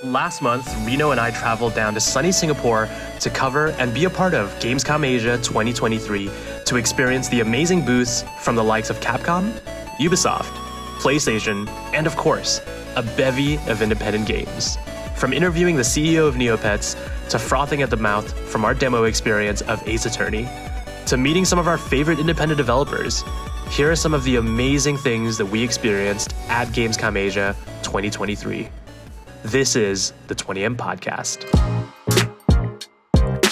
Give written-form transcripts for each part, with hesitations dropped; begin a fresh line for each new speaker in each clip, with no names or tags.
Last month, Rino and I traveled down to sunny Singapore to cover and be a part of Gamescom Asia 2023 to experience the amazing booths from the likes of Capcom, Ubisoft, PlayStation, and of course, a bevy of independent games. From interviewing the CEO of Neopets to frothing at the mouth from our demo experience of Ace Attorney, to meeting some of our favorite independent developers, here are some of the amazing things that we experienced at Gamescom Asia 2023. This is the 20M Podcast.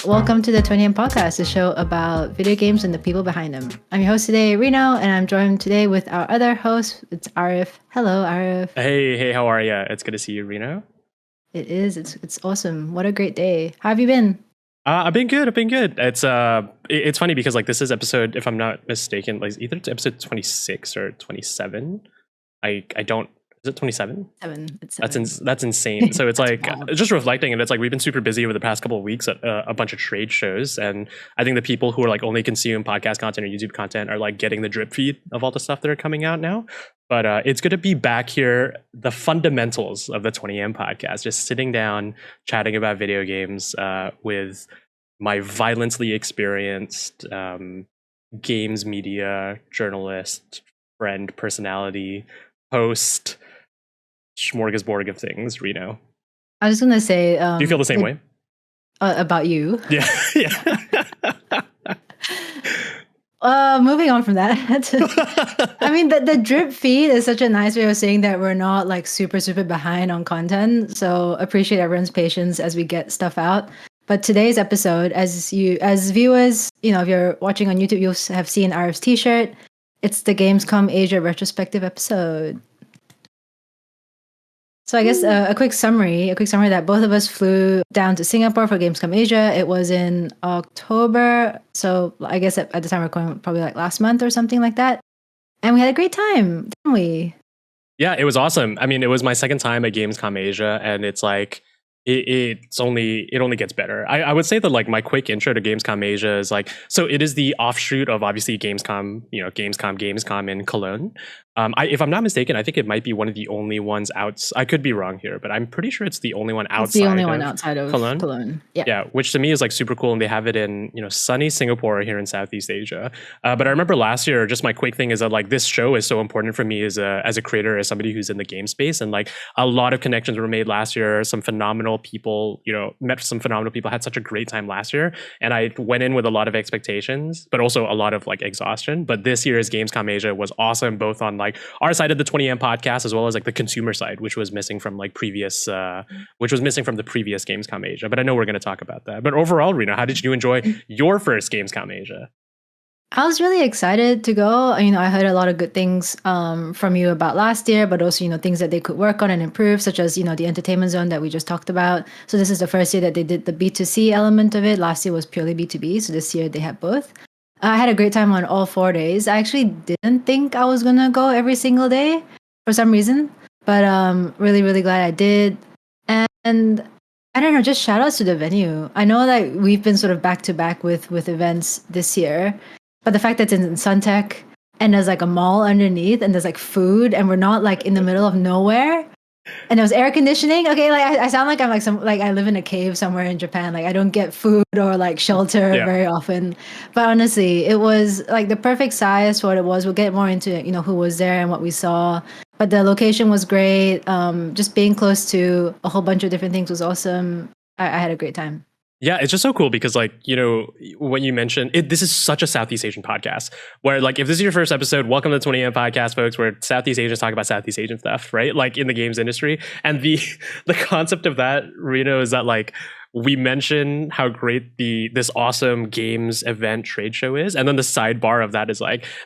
Welcome to the 20M Podcast, a show about video games and the people behind them. I'm your host today, Rino, and I'm joined today with our other host. It's Arief. Hello, Arief.
Hey, how are you? It's good to see you, Rino.
It is. It's awesome. What a great day. How have you been?
I've been good. It's funny because this is episode, if I'm not mistaken, either it's episode 26 or 27. I don't. Is it 27?
It's 7.
That's insane. So it's just reflecting, and it's we've been super busy over the past couple of weeks at a bunch of trade shows, and I think the people who are only consume podcast content or YouTube content are getting the drip feed of all the stuff that are coming out now. But it's good to be back here, the fundamentals of the 20M Podcast, just sitting down, chatting about video games with my violently experienced games media journalist, friend, personality, host, smorgasbord of things, Rino.
I was going to say...
do you feel the same way?
About you?
Yeah.
Moving on from that. I mean, the drip feed is such a nice way of saying that we're not super behind on content. So appreciate everyone's patience as we get stuff out. But today's episode, as viewers, if you're watching on YouTube, you'll have seen Arief's t-shirt. It's the Gamescom Asia Retrospective episode. So I guess a quick summary that both of us flew down to Singapore for Gamescom Asia. It was in October. So I guess at the time we're going probably last month or something like that. And we had a great time, didn't we?
Yeah, it was awesome. I mean, it was my second time at Gamescom Asia, and it's it only gets better. I would say that my quick intro to Gamescom Asia is so it is the offshoot of obviously Gamescom, Gamescom in Cologne. If I'm not mistaken, I think it might be one of the only ones out. I could be wrong here, but I'm pretty sure it's the only one outside.
It's the only one outside of Cologne.
Yeah, which to me is super cool, and they have it in sunny Singapore here in Southeast Asia. But I remember last year, just my quick thing is that this show is so important for me as a creator, as somebody who's in the game space, and a lot of connections were made last year. Some phenomenal people, met some phenomenal people, had such a great time last year, and I went in with a lot of expectations, but also a lot of exhaustion. But this year's Gamescom Asia was awesome, both on our side of the 20M Podcast as well as the consumer side, which was missing from the previous Gamescom Asia. But I know we're going to talk about that. But overall, Rino, how did you enjoy your first Gamescom Asia?
I was really excited to go. I heard a lot of good things from you about last year, but also, things that they could work on and improve, such as, the entertainment zone that we just talked about. So this is the first year that they did the B2C element of it. Last year was purely B2B. So this year they have both. I had a great time on all 4 days. I actually didn't think I was going to go every single day for some reason, but really, really glad I did. And I don't know, just shout outs to the venue. I know that we've been sort of back to back with events this year, but the fact that it's in Suntec and there's a mall underneath and there's food and we're not in the middle of nowhere. And there was air conditioning. Okay, I sound like I'm I live in a cave somewhere in Japan. I don't get food or shelter very often. But honestly, it was the perfect size for what it was. We'll get more into who was there and what we saw. But the location was great. Just being close to a whole bunch of different things was awesome. I had a great time.
Yeah, it's just so cool because when you mentioned it, this is such a Southeast Asian podcast where if this is your first episode, welcome to the 20M Podcast, folks, where Southeast Asians talk about Southeast Asian stuff, right? In the games industry. And the concept of that, Rino, is that we mention how great this awesome games event trade show is, and then the sidebar of that is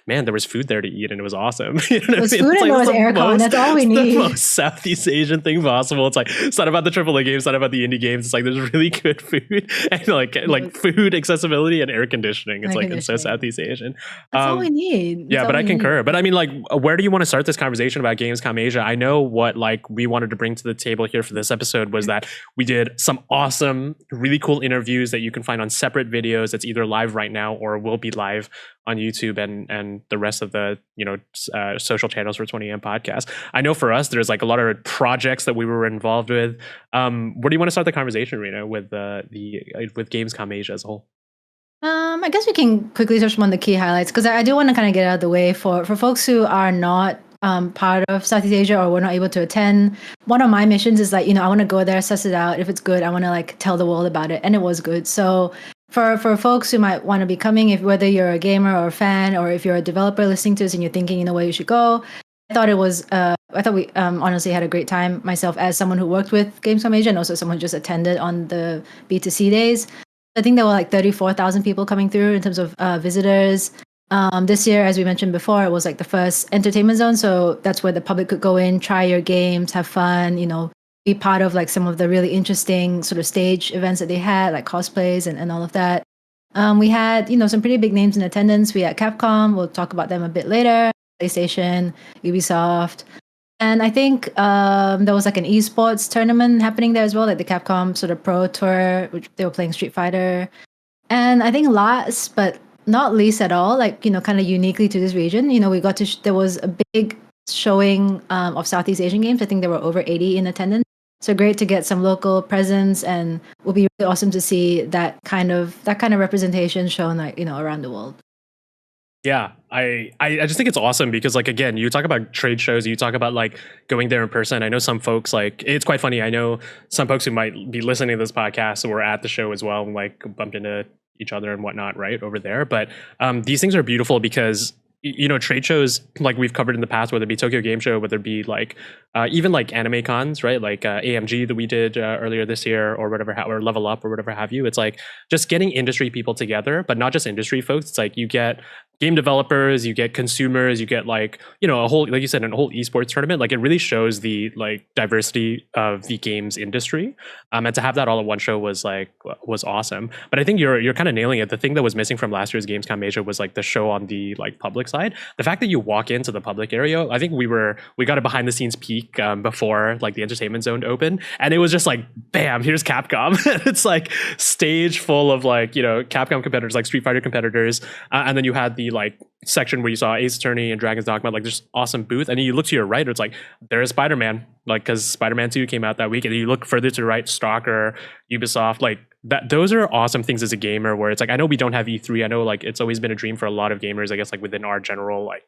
man, there was food there to eat and it was awesome. You know
what I mean? Food and there was aircon. That's all we need.
The most Southeast Asian thing possible. It's not about the AAA games, it's not about the indie games. It's there's really good food and food accessibility and air conditioning. It's so Southeast Asian.
That's all we need.
But I concur. But I mean, where do you want to start this conversation about Gamescom Asia? I know what we wanted to bring to the table here for this episode was that we did some awesome some really cool interviews that you can find on separate videos that's either live right now or will be live on YouTube and the rest of the social channels for 20am podcast. I know for us, there's like a lot of projects that we were involved with. Where do you want to start the conversation, Rino, with with Gamescom Asia as a whole?
I guess we can quickly touch on the key highlights because I do want to kind of get out of the way for folks who are not part of Southeast Asia or were not able to attend. One of my missions is like, I want to go there, suss it out. If it's good, I want to like tell the world about it, and it was good. So for folks who might want to be coming, if whether you're a gamer or a fan, or if you're a developer listening to this and you're thinking, where you should go, I thought we honestly had a great time myself as someone who worked with Gamescom Asia and also someone who just attended on the B2C days. I think there were like 34,000 people coming through in terms of visitors. This year, as we mentioned before, it was like the first entertainment zone. So that's where the public could go in, try your games, have fun, be part of like some of the really interesting sort of stage events that they had, like cosplays and all of that. We had, some pretty big names in attendance. We had Capcom. We'll talk about them a bit later. PlayStation, Ubisoft. And I think there was like an esports tournament happening there as well, like the Capcom sort of Pro Tour, which they were playing Street Fighter. And I think last but not least at all, like, kind of uniquely to this region, we got to, there was a big showing of Southeast Asian games. I think there were over 80 in attendance. So great to get some local presence, and it will be really awesome to see that kind of representation shown like, around the world.
Yeah, I just think it's awesome because, like, again, you talk about trade shows, you talk about like going there in person. I know some folks, like, it's quite funny. I know some folks who might be listening to this podcast were at the show as well, and like bumped into each other and whatnot, right, over there. But these things are beautiful because trade shows, like we've covered in the past, whether it be Tokyo Game Show, whether it be like even like anime cons, right, like AMG that we did earlier this year, or whatever, or Level Up or whatever have you. It's like just getting industry people together, but not just industry folks. It's like you get game developers, you get consumers, you get like, a whole, like you said, a whole esports tournament. Like it really shows the like diversity of the games industry. And to have that all at one show was awesome. But I think you're kind of nailing it. The thing that was missing from last year's Gamescom Asia was like the show on the like public side. The fact that you walk into the public area, I think we got a behind the scenes peek before like the entertainment zone opened, and it was just like, bam, here's Capcom. It's like stage full of like, Capcom competitors, like Street Fighter competitors. And then you had the like section where you saw Ace Attorney and Dragon's Dogma, like just awesome booth. And then you look to your right, it's like there's Spider-Man, like because Spider-Man 2 came out that week. And you look further to the right, Stalker, Ubisoft, like that. Those are awesome things as a gamer where it's like, I know we don't have E3. I know like it's always been a dream for a lot of gamers, I guess, like within our general like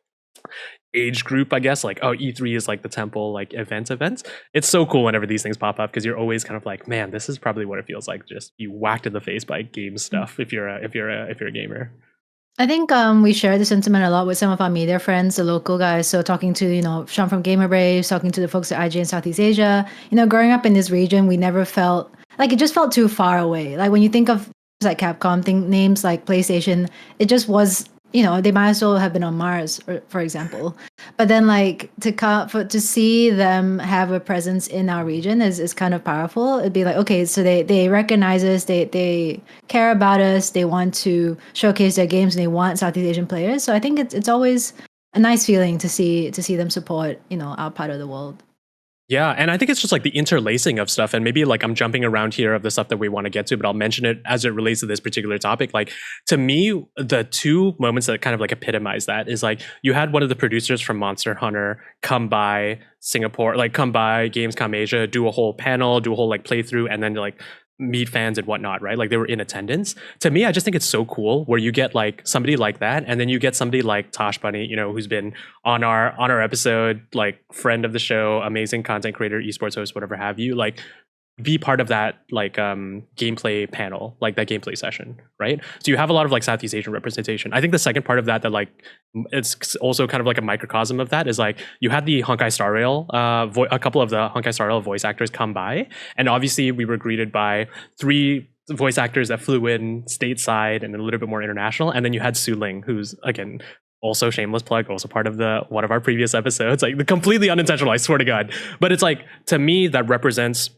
age group, I guess, like, oh, E3 is like the temple like events. It's so cool whenever these things pop up because you're always kind of like, man, this is probably what it feels like, just be whacked in the face by game stuff if you're a gamer.
I think we share the sentiment a lot with some of our media friends, the local guys. So talking to, Sean from Gamer Braves, talking to the folks at IGN Southeast Asia, growing up in this region, we never felt like it just felt too far away. Like when you think of like Capcom, names like PlayStation, it just was, they might as well have been on Mars, for example. But then like to see them have a presence in our region is kind of powerful. It'd be like, okay, so they recognize us, they care about us, they want to showcase their games, and they want Southeast Asian players. So I think it's always a nice feeling to see them support, our part of the world.
Yeah, and I think it's just like the interlacing of stuff, and maybe like I'm jumping around here of the stuff that we want to get to, but I'll mention it as it relates to this particular topic. Like to me, the two moments that kind of like epitomize that is like you had one of the producers from Monster Hunter come by Singapore, like come by Gamescom Asia, do a whole panel, do a whole like playthrough, and then like meet fans and whatnot, right? Like they were in attendance. To me, I just think it's so cool where you get like somebody like that, and then you get somebody like Tosh Bunny, who's been on our episode, like friend of the show, amazing content creator, esports host, whatever have you, like be part of that like gameplay panel, like that gameplay session, right? So you have a lot of like Southeast Asian representation. I think the second part of that like it's also kind of like a microcosm of that is like you had the Honkai Star Rail, a couple of the Honkai Star Rail voice actors come by, and obviously we were greeted by 3 voice actors that flew in stateside and a little bit more international, and then you had Su Ling, who's again also shameless plug, also part of one of our previous episodes, like the completely unintentional, I swear to God, but it's like to me that represents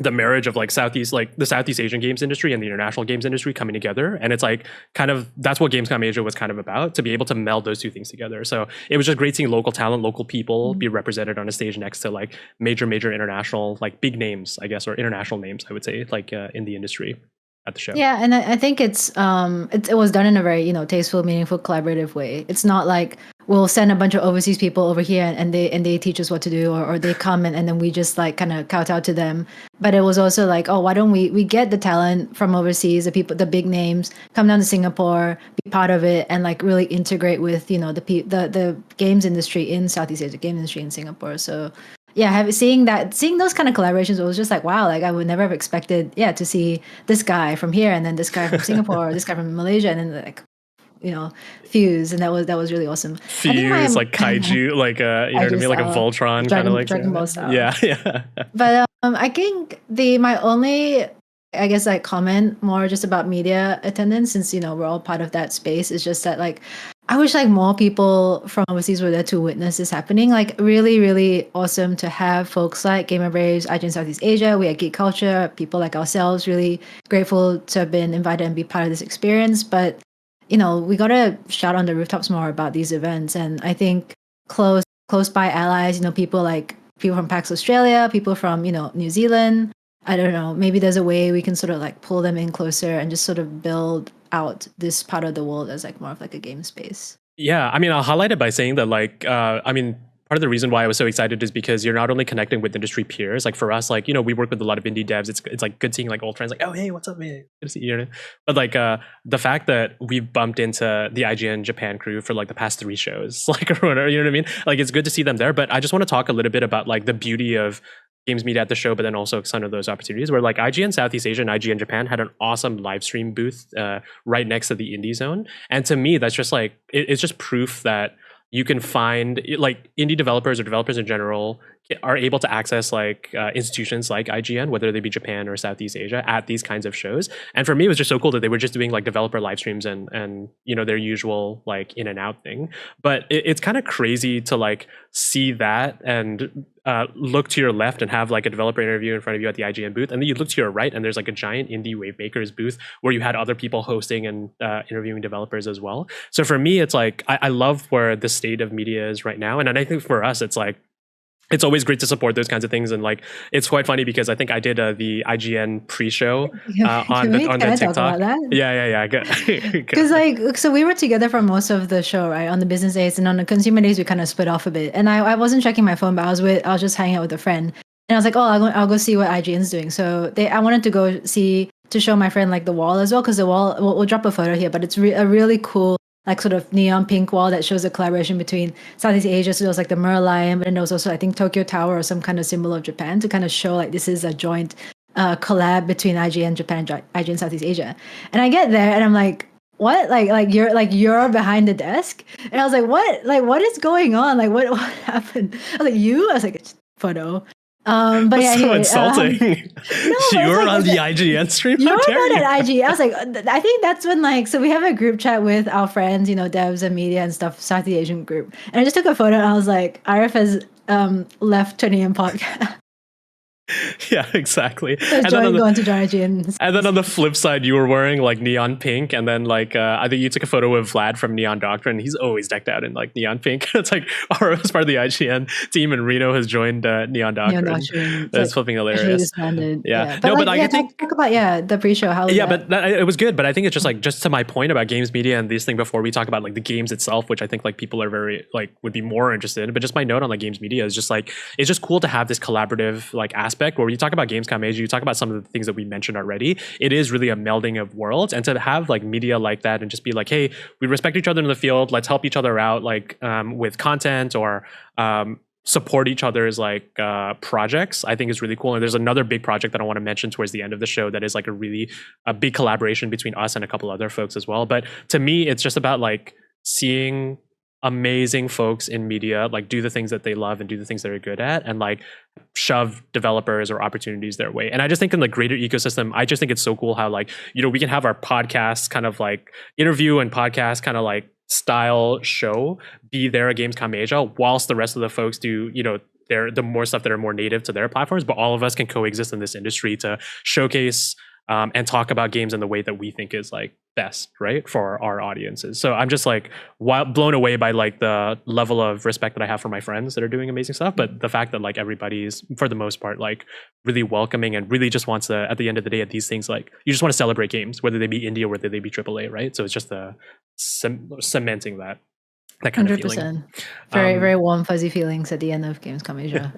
the marriage of like the Southeast Asian games industry and the international games industry coming together. And it's like kind of that's what Gamescom Asia was kind of about, to be able to meld those two things together. So it was just great seeing local talent, local people be represented on a stage next to like major international, like big names, I guess, or international names, I would say, like in the industry at the show.
Yeah, and I think it was done in a very tasteful, meaningful, collaborative way. It's not like we'll send a bunch of overseas people over here and they teach us what to do, or they come and then we just like kind of kowtow to them. But it was also like, oh, why don't we get the talent from overseas, the people, the big names, come down to Singapore, be part of it, and like really integrate with the games industry in Southeast Asia, game industry in Singapore. So yeah, seeing those kind of collaborations, it was just like, wow, like I would never have expected, to see this guy from here and then this guy from Singapore, or this guy from Malaysia, and then like, fuse, and that was really awesome.
Fuse, like kaiju, like you know what I mean, like a Voltron kind of like
Dragon Ball style.
Yeah.
But I think my only, I guess, like comment more just about media attendance, since we're all part of that space, is just that like I wish like more people from overseas were there to witness this happening. Like really, really awesome to have folks like Gamer Braves, IGN Southeast Asia, we at Geek Culture, people like ourselves, really grateful to have been invited and be part of this experience. But we gotta shout on the rooftops more about these events. And I think close by allies, people from PAX Australia, people from New Zealand. I don't know, maybe there's a way we can sort of like pull them in closer and just sort of build out this part of the world as like more of like a game space.
Yeah, I mean, I'll highlight it by saying that like part of the reason why I was so excited is because you're not only connecting with industry peers. Like for us, like we work with a lot of indie devs. It's like good seeing like old friends, like, oh hey, what's up, man? Good to see you. But like the fact that we've bumped into the IGN Japan crew for like the past 3 shows, like or whatever, you know what I mean? Like it's good to see them there. But I just want to talk a little bit about like the beauty of games media at the show, but then also some of those opportunities where like IGN Southeast Asia and IGN Japan had an awesome live stream booth right next to the indie zone. And to me, that's just like it's just proof that you can find like indie developers or developers in general are able to access like institutions like IGN, whether they be Japan or Southeast Asia, at these kinds of shows. And for me, it was just so cool that they were just doing like developer live streams and their usual like in and out thing. But it's kind of crazy to like see that and look to your left and have like a developer interview in front of you at the IGN booth, and then you look to your right and there's like a giant indie Wavemakers booth where you had other people hosting and interviewing developers as well. So for me, it's like I love where the state of media is right now, and I think for us, it's like it's always great to support those kinds of things. And like it's quite funny because I think I did the IGN pre-show on the TikTok.
Talk about that?
Yeah.
Because like, so we were together for most of the show, right? On the business days, and on the consumer days, we kind of split off a bit. And I wasn't checking my phone, but I was just hanging out with a friend, and I was like, oh, I'll go see what IGN's doing. So I wanted to go see, to show my friend like the wall as well, because the wall, we'll drop a photo here, but it's a really cool like sort of neon pink wall that shows a collaboration between Southeast Asia. So there was like the Mer Lion, but then there was also I think Tokyo Tower or some kind of symbol of Japan, to kind of show like this is a joint collab between IGN Japan and IGN Southeast Asia. And I get there and I'm like, what? Like you're behind the desk? And I was like, what? Like what is going on? Like what happened? I was like, you? I was like, it's photo. But
that's
yeah,
so
anyway,
insulting. You were on the IGN stream.
You're not at IG. I was like, I think that's when like, so we have a group chat with our friends, devs and media and stuff, Southeast Asian group. And I just took a photo and I was like, Arief has left Tonne podcast.
Yeah, exactly.
So going to join IGN.
And then on the flip side, you were wearing like neon pink, and then like I think you took a photo of Vlad from Neon Doctrine. He's always decked out in like neon pink. It's like Aura was part of the IGN team, and Rino has joined Neon Doctrine. That's flipping hilarious.
Yeah. But I think talk about the pre-show. How was that?
But it was good. But I think it's just like just to my point about games media and these things before we talk about like the games itself, which I think like people are very like would be more interested in. But just my note on like games media is just like it's just cool to have this collaborative like aspect where when you talk about Gamescom Asia, you talk about some of the things that we mentioned already. It is really a melding of worlds, and to have like media like that and just be like, hey, we respect each other in the field. Let's help each other out, like with content or support each other's like projects. I think is really cool. And there's another big project that I want to mention towards the end of the show that is like a big collaboration between us and a couple other folks as well. But to me, it's just about like seeing amazing folks in media like do the things that they love and do the things that they're good at, and like shove developers or opportunities their way. And I just think in the greater ecosystem, I just think it's so cool how like, you know, we can have our podcast kind of like interview and podcast kind of like style show be there at Gamescom Asia, whilst the rest of the folks do, you know, the more stuff that are more native to their platforms, but all of us can coexist in this industry to showcase and talk about games in the way that we think is like best, right, for our audiences. So I'm just like blown away by like the level of respect that I have for my friends that are doing amazing stuff, but the fact that like everybody's for the most part like really welcoming and really just wants to, at the end of the day, at these things, like you just want to celebrate games, whether they be indie or whether they be AAA, right? So it's just cementing that kind of feeling.
Very warm, fuzzy feelings at the end of Gamescom Asia.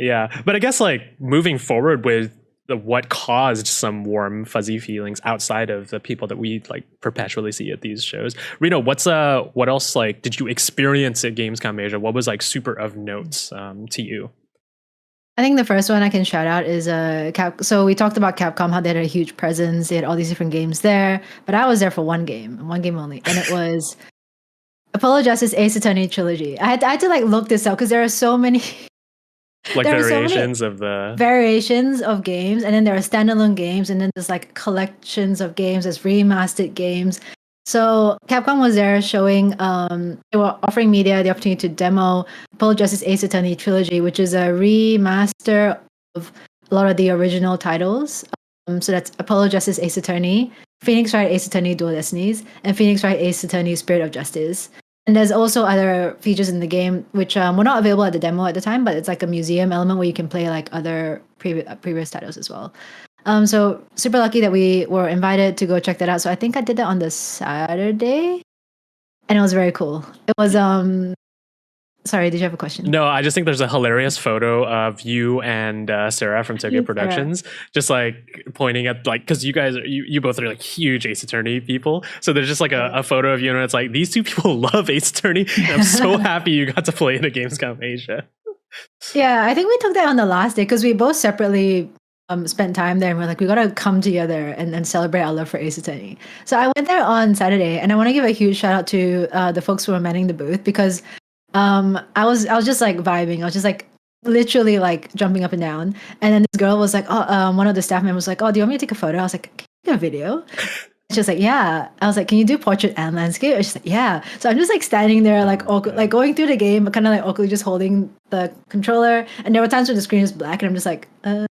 Yeah, but I guess like moving forward with what caused some warm, fuzzy feelings outside of the people that we like perpetually see at these shows. Rino, what else like did you experience at Gamescom Asia? What was like super of notes to you?
I think the first one I can shout out is so we talked about Capcom, how they had a huge presence, they had all these different games there, but I was there for one game only, and it was Apollo Justice Ace Attorney Trilogy. I had to like look this up because there are so many
like variations
of games, and then there are standalone games, and then there's like collections of games, there's remastered games. So Capcom was there showing, they were offering media the opportunity to demo Apollo Justice Ace Attorney Trilogy, which is a remaster of a lot of the original titles. So that's Apollo Justice Ace Attorney, Phoenix Wright Ace Attorney Dual Destinies, and Phoenix Wright Ace Attorney Spirit of Justice. And there's also other features in the game which were not available at the demo at the time, but it's like a museum element where you can play like other previous titles as well. So super lucky that we were invited to go check that out. So I think I did that on the Saturday, and it was very cool. It was sorry, did you have a question?
No, I just think there's a hilarious photo of you and Sarah from Tokyo Productions, just like pointing at like, because you guys you both are like huge Ace Attorney people. So there's just like a photo of you, and it's like these two people love Ace Attorney, and I'm so happy you got to play it at Gamescom Asia.
Yeah, I think we took that on the last day because we both separately spent time there, and we're like, we gotta come together and celebrate our love for Ace Attorney. So I went there on Saturday, and I want to give a huge shout out to the folks who were manning the booth, because I was just like vibing. I was just like literally like jumping up and down. And then this girl was like, one of the staff members was like, oh, do you want me to take a photo? I was like, can you take a video? She was like, yeah. I was like, can you do portrait and landscape? And she's like, yeah. So I'm just like standing there, like awkward, like going through the game, but kind of like awkwardly just holding the controller. And there were times when the screen is black, and I'm just like, and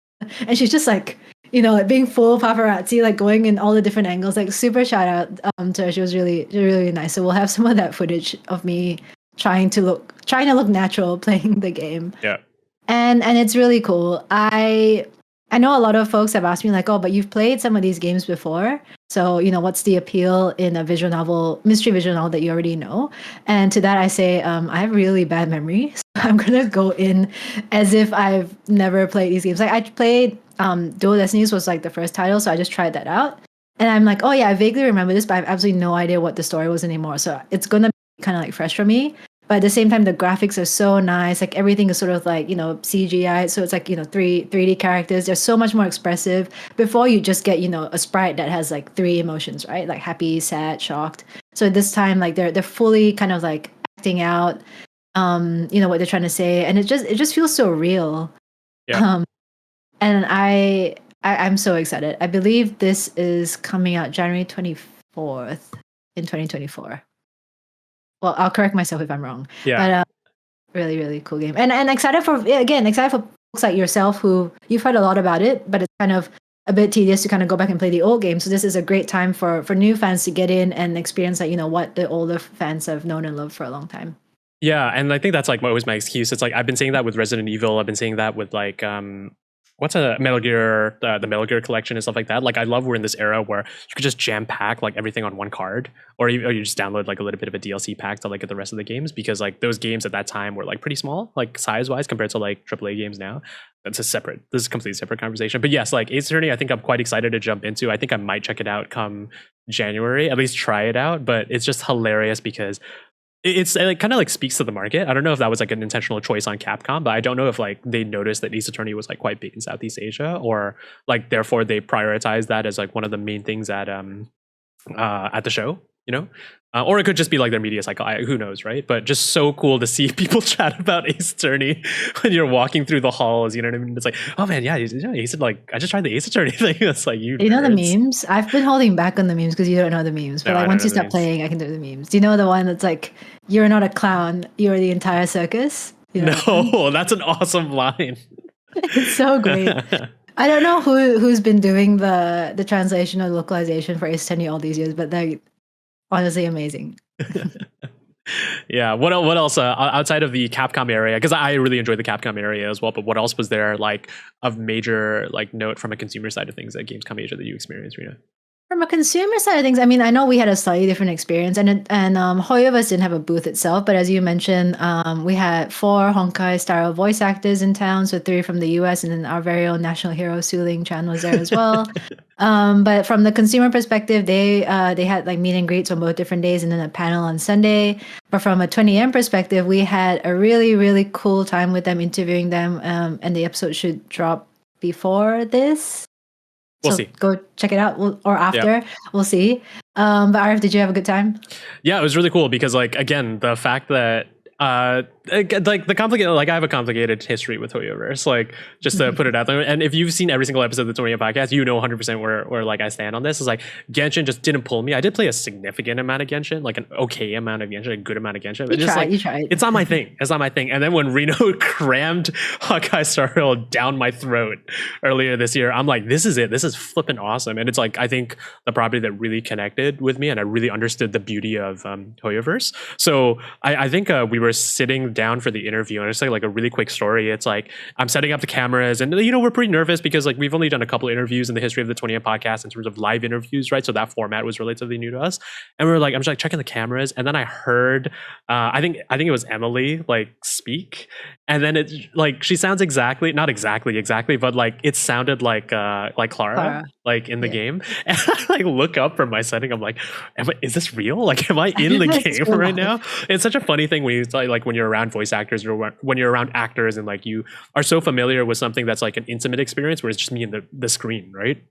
she's just like, you know, like being full paparazzi, like going in all the different angles. Like super shout out to her. She was really, really nice. So we'll have some of that footage of me trying to look natural playing the game.
Yeah.
And it's really cool. I know a lot of folks have asked me like, oh, but you've played some of these games before. So, you know, what's the appeal in a visual novel, mystery visual novel that you already know? And to that I say, I have really bad memory. So I'm going to go in as if I've never played these games. Like I played Dual Destinies was like the first title. So I just tried that out. And I'm like, oh yeah, I vaguely remember this, but I have absolutely no idea what the story was anymore. So it's going to be kind of like fresh for me. But at the same time, the graphics are so nice. Like everything is sort of like, you know, CGI. So it's like, you know, 3D characters. They're so much more expressive. Before you just get, you know, a sprite that has like 3 emotions, right? Like happy, sad, shocked. So this time, like they're fully kind of like acting out, you know, what they're trying to say. And it just feels so real.
Yeah.
And I'm so excited. I believe this is coming out January 24th in 2024. Well, I'll correct myself if I'm wrong.
Yeah.
But really, really cool game. And excited for folks like yourself who you've heard a lot about it, but it's kind of a bit tedious to kind of go back and play the old game. So this is a great time for new fans to get in and experience like, you know, what the older fans have known and loved for a long time.
Yeah, and I think that's like always my excuse. It's like I've been saying that with Resident Evil. I've been saying that with like what's a Metal Gear, the Metal Gear collection and stuff like that. Like I love we're in this era where you could just jam pack like everything on one card, or you just download like a little bit of a DLC pack to like get the rest of the games, because like those games at that time were like pretty small, like size wise compared to like AAA games now. This is a completely separate conversation. But yes, like Ace Attorney, I think I'm quite excited to jump into. I think I might check it out come January, at least try it out. But it's just hilarious because it kind of like speaks to the market. I don't know if that was like an intentional choice on Capcom, but I don't know if like they noticed that Ace Attorney was like quite big in Southeast Asia, or like therefore they prioritized that as like one of the main things at the show. you know? Or it could just be like their media cycle. Who knows, right? But just so cool to see people chat about Ace Attorney when you're walking through the halls. You know what I mean? It's like, oh man, yeah, Ace, like I just tried the Ace Attorney thing. It's like
You know the memes? I've been holding back on the memes because you don't know the memes. But
No, I
like
don't
once
know
you
the
stop
memes.
playing, I can do the memes. Do you know the one that's like, "You're not a clown, you're the entire circus"? You know that one?
No, that's an awesome line.
It's so great. I don't know who's been doing the translation or localization for Ace Attorney all these years, but they're honestly amazing.
Yeah. What else outside of the Capcom area? Because I really enjoyed the Capcom area as well. But what else was there like of major like note from a consumer side of things at Gamescom Asia that you experienced, Rina?
From a consumer side of things, I mean, I know we had a slightly different experience, and Hoyoverse didn't have a booth itself, but as you mentioned, we had 4 Honkai style voice actors in town, so 3 from the US, and then our very own national hero Su Ling Chan was there as well. But from the consumer perspective, they had like meet and greets on both different days, and then a panel on Sunday. But from a 20M perspective, we had a really cool time with them, interviewing them, and the episode should drop before this.
We'll
So
see.
go check it out or after. We'll see. But Arief, did you have a good time?
Yeah, it was really cool because like again, the fact that like the complicated, like I have a complicated history with Hoyoverse, like just to put it out there. And if you've seen every single episode of the 20 podcast, you know 100% where like I stand on this. Is like Genshin just didn't pull me. I did play a significant amount of Genshin, like an okay amount of Genshin, a good amount of Genshin. But
You tried.
It's not my thing. It's not my thing. And then when Rino crammed Honkai Star Rail down my throat earlier this year, I'm like, this is it. This is flipping awesome. And it's like I think the property that really connected with me, and I really understood the beauty of Hoyoverse. So I think we were sitting down for the interview, and it's like a really quick story. It's like I'm setting up the cameras, and we're pretty nervous because like we've only done a couple interviews in the history of the 20th podcast in terms of live interviews, right? So that format was relatively new to us, and we were like, I'm just like checking the cameras, and then I heard, I think it was Emily like speak, and then it like she sounds not exactly, but like it sounded like Clara. Like in the game, and I like look up from my setting. I'm like, is this real? Like, am I in the game right now? It's such a funny thing when you like when you're around voice actors or when you're around actors and like you are so familiar with something that's like an intimate experience where it's just me and the screen, right?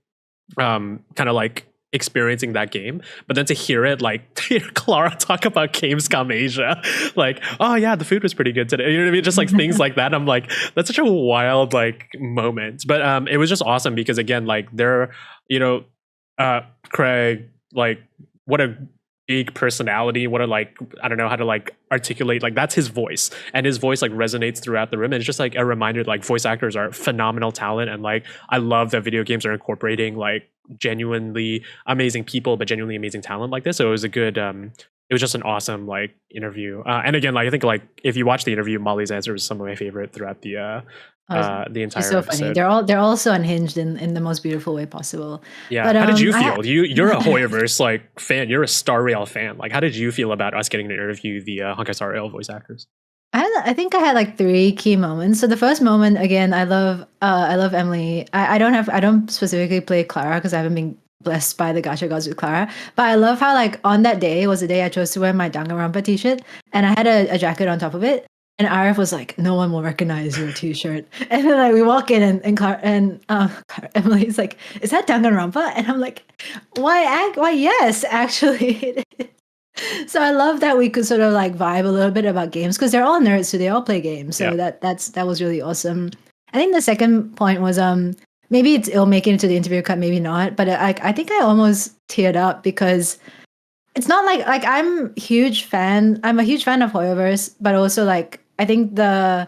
Kind of like experiencing that game, but then to hear it like hear Clara talk about Gamescom Asia, like, oh yeah, the food was pretty good today, you know what I mean, just like things like that. I'm like, that's such a wild like moment, but it was just awesome because again, like they're Craig, like what a big personality, what a like, I don't know how to like articulate, like that's his voice, and his voice like resonates throughout the room, and it's just like a reminder like voice actors are phenomenal talent, and like I love that video games are incorporating like genuinely amazing people but genuinely amazing talent like this. So it was a good it was just an awesome like interview, and again, like I think like if you watch the interview, Molly's answer was some of my favorite throughout the entire
so
episode.
Funny. They're all so unhinged in the most beautiful way possible.
Yeah.
But,
how did you feel? You're a Hoyoverse like fan. You're a Star Rail fan. Like, how did you feel about us getting to interview the Honkai Star Rail voice actors?
I think I had like 3 key moments. So the first moment, again, I love Emily. I don't specifically play Clara because I haven't been blessed by the gacha gods with Clara. But I love how like on that day was the day I chose to wear my Danganronpa t-shirt, and I had a jacket on top of it. And Arief was like, "No one will recognize your t-shirt." And then like we walk in, and Emily's like, "Is that Danganronpa?" And I'm like, "Why? Yes, actually." So I love that we could sort of like vibe a little bit about games because they're all nerds, so they all play games. So that was really awesome. I think the second point was maybe it'll make it into the interview cut, maybe not. But I think I almost teared up because it's not like I'm a huge fan of Hoyoverse, but also like I think the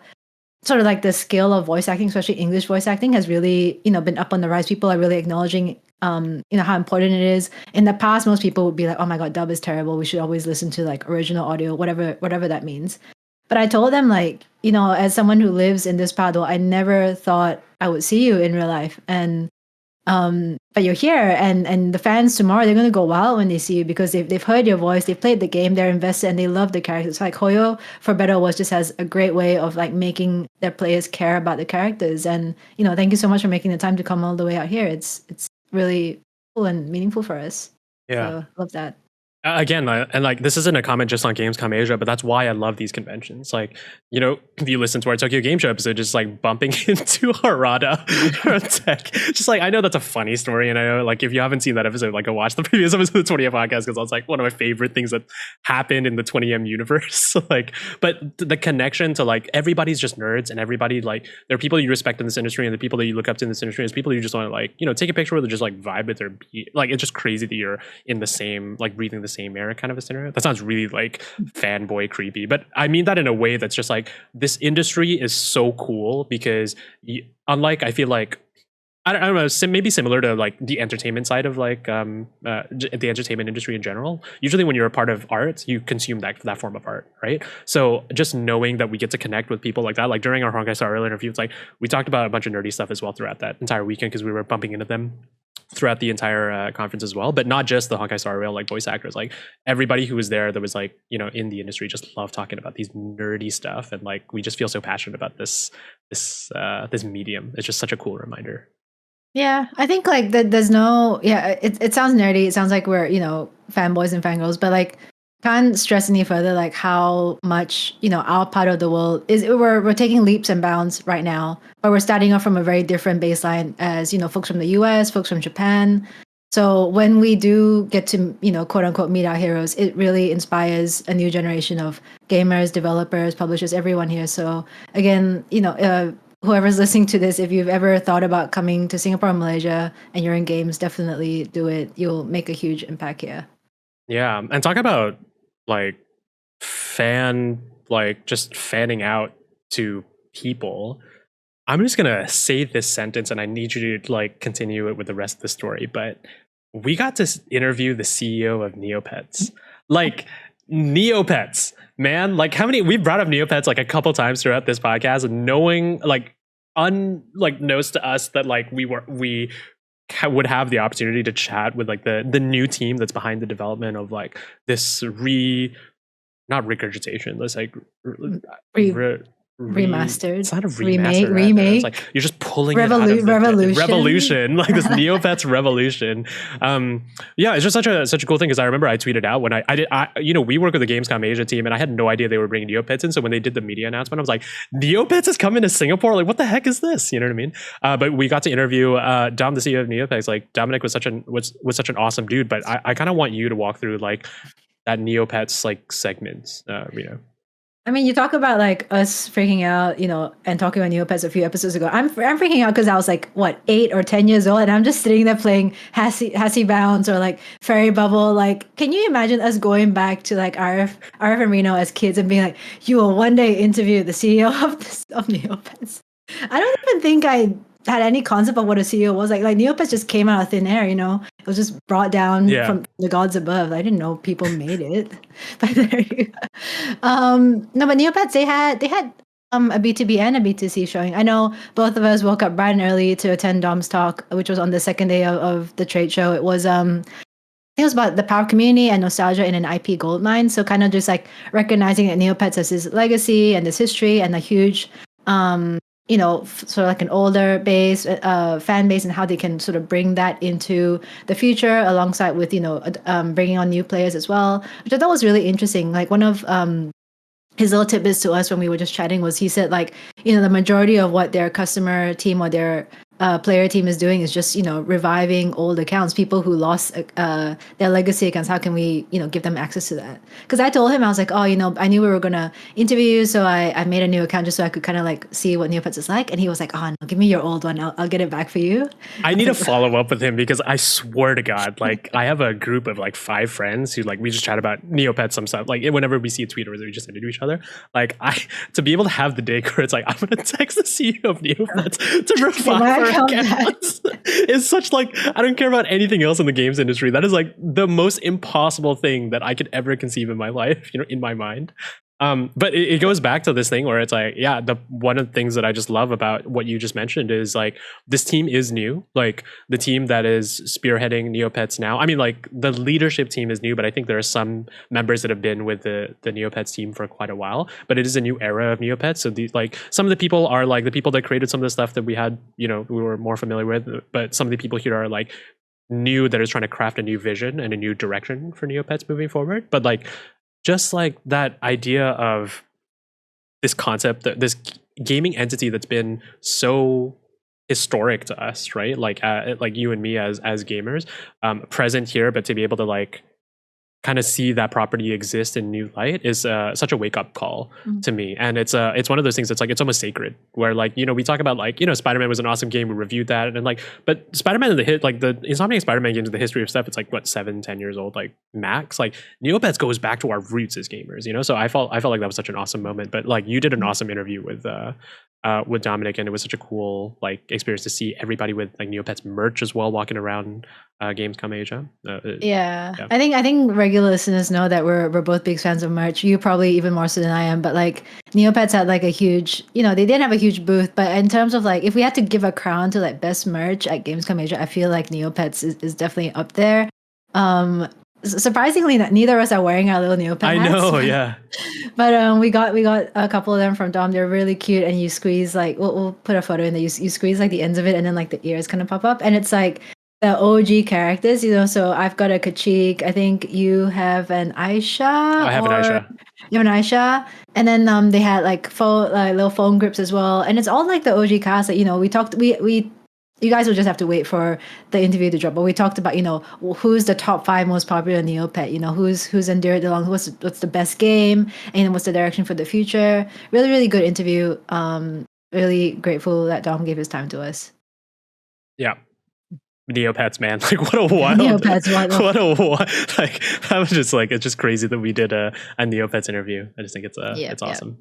sort of like the skill of voice acting, especially English voice acting, has really been up on the rise. People are really acknowledging how important it is. In the past, most people would be like, "Oh my god, dub is terrible. We should always listen to like original audio, whatever that means." But I told them like, as someone who lives in this paddle, I never thought I would see you in real life, and but you're here, and the fans tomorrow, they're gonna go wild when they see you because they've heard your voice, they've played the game, they're invested, and they love the characters. Like Hoyo, for better or worse, just has a great way of like making their players care about the characters. And thank you so much for making the time to come all the way out here. It's really cool and meaningful for us.
Yeah.
So love that.
Again, and like this isn't a comment just on Gamescom Asia, but that's why I love these conventions. Like, you know, if you listen to our Tokyo Game Show episode, just like bumping into Harada from Tech, just like I know that's a funny story, and I know like if you haven't seen that episode, like go watch the previous episode of the 20M podcast because that's like one of my favorite things that happened in the 20M universe. Like, but the connection to like everybody's just nerds, and everybody like there are people you respect in this industry, and the people that you look up to in this industry is people you just want to like take a picture with or just like vibe with or be like. It's just crazy that you're in the same like breathing the same air kind of a scenario. That sounds really like fanboy creepy, but I mean that in a way that's just like this industry is so cool because unlike I feel like I don't know, maybe similar to like the entertainment side of like the entertainment industry in general. Usually when you're a part of art, you consume that form of art, right? So just knowing that we get to connect with people like that, like during our Honkai Star Rail interview, it's like we talked about a bunch of nerdy stuff as well throughout that entire weekend because we were bumping into them throughout the entire conference as well, but not just the Honkai Star Rail like voice actors, like everybody who was there that was like in the industry just loved talking about these nerdy stuff, and like we just feel so passionate about this medium. It's just such a cool reminder.
Yeah, I think like there's no, yeah, it sounds nerdy. It sounds like we're, fanboys and fangirls, but like can't stress any further like how much, our part of the world is we're taking leaps and bounds right now, but we're starting off from a very different baseline as, folks from the US, folks from Japan. So when we do get to, quote unquote meet our heroes, it really inspires a new generation of gamers, developers, publishers, everyone here. So again, whoever's listening to this, if you've ever thought about coming to Singapore or Malaysia and you're in games, definitely do it. You'll make a huge impact here.
Yeah, and talk about like just fanning out to people. I'm just gonna say this sentence, and I need you to like continue it with the rest of the story. But we got to interview the CEO of Neopets, like Neopets, man. Like how many we've brought up Neopets like a couple times throughout this podcast, and knowing like knows to us that like we would have the opportunity to chat with like the new team that's behind the development of like this not regurgitation. Let's like
remastered.
It's not a remaster,
remake.
It's like you're just pulling it out of the revolution, like this Neopets revolution. Yeah, it's just such a cool thing because I remember I tweeted out when we work with the Gamescom Asia team, and I had no idea they were bringing Neopets in. So when they did the media announcement, I was like, Neopets is coming to Singapore. Like, what the heck is this? You know what I mean? But we got to interview Dom, the CEO of Neopets. Like Dominic was such an awesome dude. But I kind of want you to walk through like that Neopets like segment, Rino.
I mean, you talk about like us freaking out, and talking about Neopets a few episodes ago. I'm freaking out because I was like, what, 8 or 10 years old, and I'm just sitting there playing Hassy Bounce or like Fairy Bubble. Like, can you imagine us going back to like Arief and Rino as kids and being like, you will one day interview the CEO of Neopets? I don't even think I had any concept of what a CEO was. Like Neopets just came out of thin air, it was just brought down from the gods above. I didn't know people made it. But there you go. No, but Neopets, they had a B2B and a B2C showing. I know both of us woke up bright and early to attend Dom's talk, which was on the second day of the trade show. It was I think it was about the power community and nostalgia in an IP goldmine. So kind of just like recognizing that Neopets has this legacy and this history and a huge sort of like an older base, fan base, and how they can sort of bring that into the future alongside with, bringing on new players as well, which I thought was really interesting. Like one of his little tidbits to us when we were just chatting was he said like, the majority of what their customer team or their player team is doing is just reviving old accounts, people who lost their legacy accounts. How can we give them access to that? Because I told him, I was like, I knew we were gonna interview you, so I made a new account just so I could kind of like see what Neopets is like. And he was like, oh no, give me your old one, I'll get it back for you.
I need to follow up with him because I swear to God, like I have a group of like 5 friends who like we just chat about Neopets some stuff. Like whenever we see a tweet or we just interview each other, like to be able to have the day where it's like I'm gonna text the CEO of Neopets to revive is such like I don't care about anything else in the games industry. That is like the most impossible thing that I could ever conceive in my life, in my mind. But it goes back to this thing where it's like, yeah, one of the things that I just love about what you just mentioned is like this team is new. Like the team that is spearheading Neopets now. I mean, like the leadership team is new, but I think there are some members that have been with the Neopets team for quite a while. But it is a new era of Neopets. So like some of the people are like the people that created some of the stuff that we had, we were more familiar with. But some of the people here are like knew that it was trying to craft a new vision and a new direction for Neopets moving forward. But like, just like that idea of this concept, that this gaming entity that's been so historic to us, right? Like you and me as gamers, present here, but to be able to like kind of see that property exist in new light is such a wake up call to me. And it's one of those things that's like, it's almost sacred, where like, you know, we talk about like, you know, Spider-Man was an awesome game, we reviewed that, and like, but Spider-Man in the Insomniac Spider-Man games in the history of stuff, it's like what, 7-10 years old, like max. Like Neopets goes back to our roots as gamers, you know. So I felt like that was such an awesome moment. But like, you did an awesome interview with Dominic, and it was such a cool like experience to see everybody with like Neopets merch as well walking around Gamescom Asia.
Yeah. I think regular listeners know that we're both big fans of merch. You probably even more so than I am, but like Neopets had like a huge, you know, they didn't have a huge booth, but in terms of like, if we had to give a crown to like best merch at Gamescom Asia, I feel like Neopets is definitely up there. Surprisingly, neither of us are wearing our little Neopets.
I know, yeah.
But we got a couple of them from Dom. They're really cute, and you squeeze like we'll put a photo in there. You squeeze like the ends of it, and then like the ears kind of pop up, and it's like the OG characters, you know. So I've got a Kachik. I think you have an Aisha.
I have an Aisha.
You have an Aisha, and then they had like little phone grips as well, and it's all like the OG cast that, you know, we you guys will just have to wait for the interview to drop. But we talked about, you know, who's the top 5 most popular Neopet, you know, who's endured the long, what's the best game, and what's the direction for the future. Really, really good interview. Really grateful that Dom gave his time to us.
Yeah. Neopets, man. Like, what a wild
Neopets,
what a like, that was just like, it's just crazy that we did a Neopets interview. I just think it's awesome.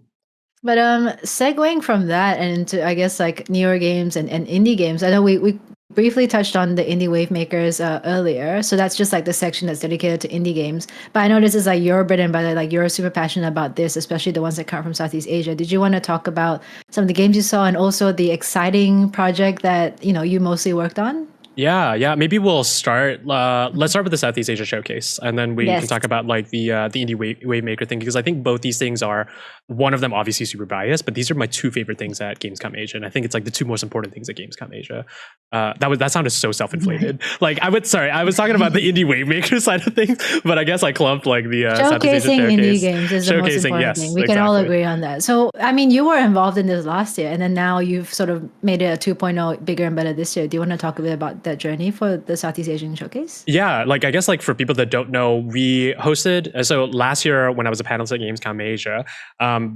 But segueing from that and into, I guess, like newer games and indie games, I know we briefly touched on the indie Wavemakers earlier, so that's just like the section that's dedicated to indie games. But I know this is like your bread and butter, like you're super passionate about this, especially the ones that come from Southeast Asia. Did you want to talk about some of the games you saw, and also the exciting project that, you know, you mostly worked on?
Yeah. Maybe we'll start. Let's start with the Southeast Asia showcase, and then we can talk about like the indie Wavemaker thing, because I think both these things are, one of them obviously super biased, but these are my 2 favorite things at Gamescom Asia, and I think it's like the 2 most important things at Gamescom Asia. That sounded so self-inflated. Like I was talking about the indie Wavemaker side of things, but I guess I clumped like the Southeast Asia showcase.
Indie games is the most important thing. We can all agree on that. So I mean, you were involved in this last year, and then now you've sort of made it a 2.0 bigger and better this year. Do you want to talk a bit about that journey for the Southeast Asian showcase?
Yeah, like I guess like for people that don't know, we hosted, so last year when I was a panelist at Gamescom Asia,